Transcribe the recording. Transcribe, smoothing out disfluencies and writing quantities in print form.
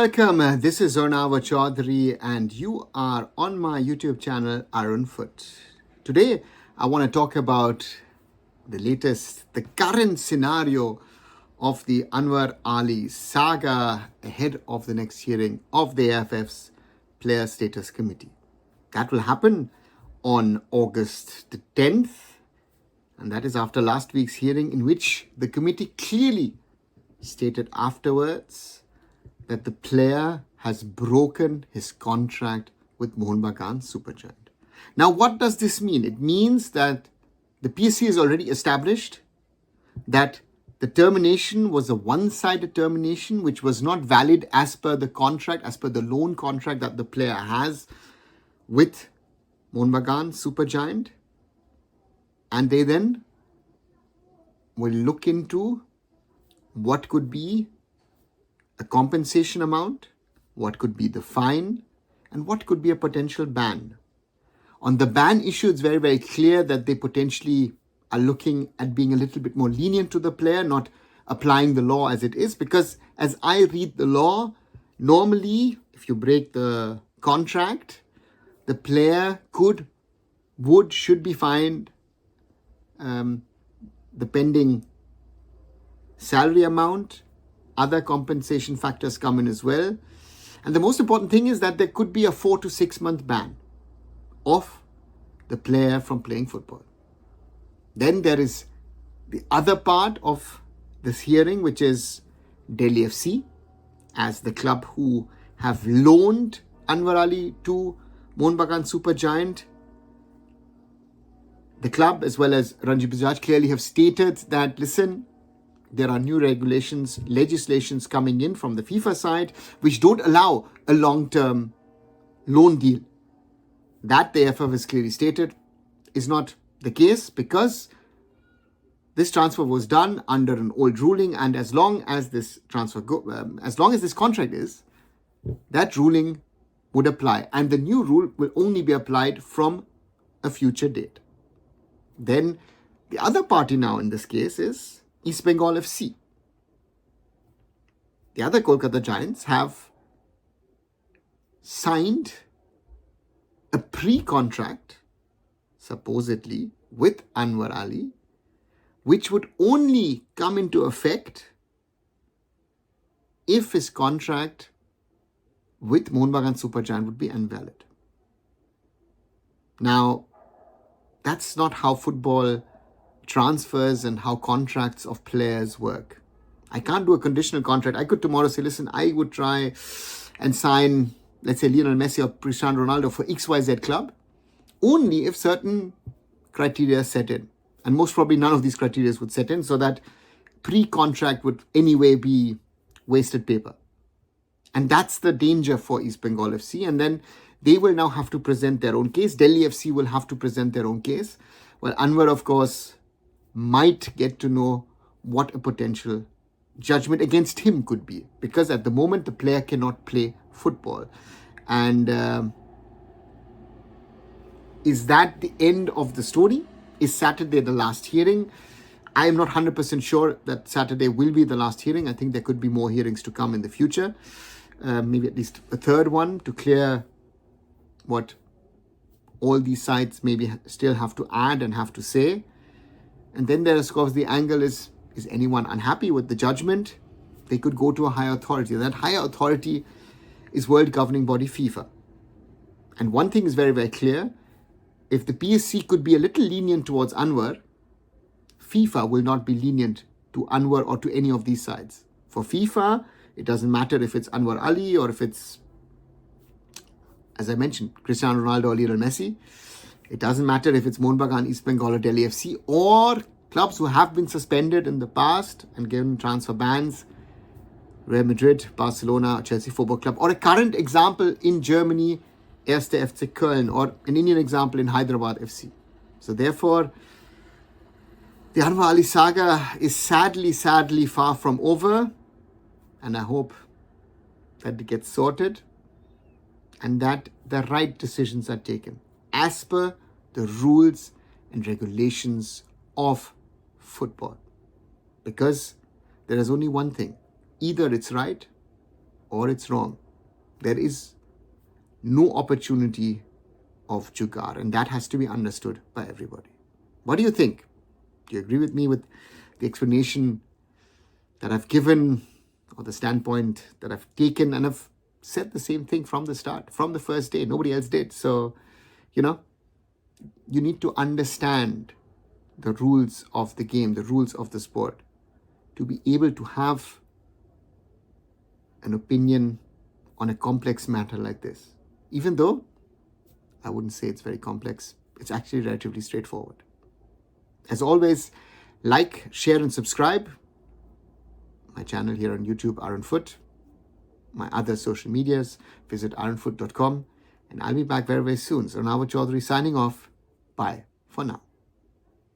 welcome. This is Arunava Chaudhuri and you are on my YouTube channel Arunfoot. Today I want to talk about the current scenario of the Anwar Ali saga ahead of the next hearing of the AIFF's Players Status Committee. That will happen on August the 10th, and that is after last week's hearing, in which the committee clearly stated afterwards that the player has broken his contract with Mohun Bagan Super Giant. Now, what does this mean? It means that the PSC has already established that the termination was a one-sided termination, which was not valid as per the contract, as per the loan contract that the player has with Mohun Bagan Super Giant. And they then will look into what could be a compensation amount, what could be the fine, and what could be a potential ban. On the ban issue, it's very, very clear that they potentially are looking at being a little bit more lenient to the player, not applying the law as it is, because as I read the law, normally, if you break the contract, the player should be fined the pending salary amount. Other compensation factors come in as well. And the most important thing is that there could be a 4 to 6 month ban of the player from playing football. Then there is the other part of this hearing, which is Delhi FC, as the club who have loaned Anwar Ali to Mohun Bagan Super Giant. The club, as well as Ranjit Bajaj, clearly have stated that, listen, there are new legislations coming in from the FIFA side, which don't allow a long-term loan deal. That, the AIFF has clearly stated, is not the case, because this transfer was done under an old ruling, and as long as this contract is, that ruling would apply, and the new rule will only be applied from a future date. Then the other party now in this case is East Bengal FC. The other Kolkata Giants have signed a pre-contract, supposedly, with Anwar Ali, which would only come into effect if his contract with Mohun Bagan Super Giant would be invalid. Now, that's not how football transfers and how contracts of players work. I can't do a conditional contract. I could tomorrow say, listen, I would try and sign, let's say, Lionel Messi or Cristiano Ronaldo for XYZ club, only if certain criteria set in. And most probably none of these criteria would set in, so that pre-contract would anyway be wasted paper. And that's the danger for East Bengal FC. And then they will now have to present their own case. Delhi FC will have to present their own case. Well, Anwar, of course, might get to know what a potential judgment against him could be, because at the moment the player cannot play football. And is that the end of the story? Is Saturday the last hearing? I am not 100% sure that Saturday will be the last hearing. I think there could be more hearings to come in the future, maybe at least a third one, to clear what all these sides maybe still have to add and have to say. And then there is, of course, the angle is anyone unhappy with the judgment? They could go to a higher authority. That higher authority is world governing body FIFA. And one thing is very, very clear. If the PSC could be a little lenient towards Anwar, FIFA will not be lenient to Anwar or to any of these sides. For FIFA, it doesn't matter if it's Anwar Ali or if it's, as I mentioned, Cristiano Ronaldo or Lionel Messi. It doesn't matter if it's Mohun Bagan, East Bengal or Delhi FC, or clubs who have been suspended in the past and given transfer bans, Real Madrid, Barcelona, Chelsea Football Club, or a current example in Germany, 1. FC Köln, or an Indian example in Hyderabad FC. So therefore, the Anwar Ali saga is sadly far from over, and I hope that it gets sorted and that the right decisions are taken as per the rules and regulations of football. Because there is only one thing. Either it's right or it's wrong. There is no opportunity of jugaad, and that has to be understood by everybody. What do you think? Do you agree with me with the explanation that I've given, or the standpoint that I've taken? And I've said the same thing from the start, from the first day. Nobody else did. So, you need to understand the rules of the game, the rules of the sport, to be able to have an opinion on a complex matter like this. Even though I wouldn't say it's very complex, it's actually relatively straightforward. As always, like, share, and subscribe. My channel here on YouTube, arunfoot. My other social medias, visit arunfoot.com. And I'll be back very, very soon. So Arunava Chaudhuri signing off. Bye for now.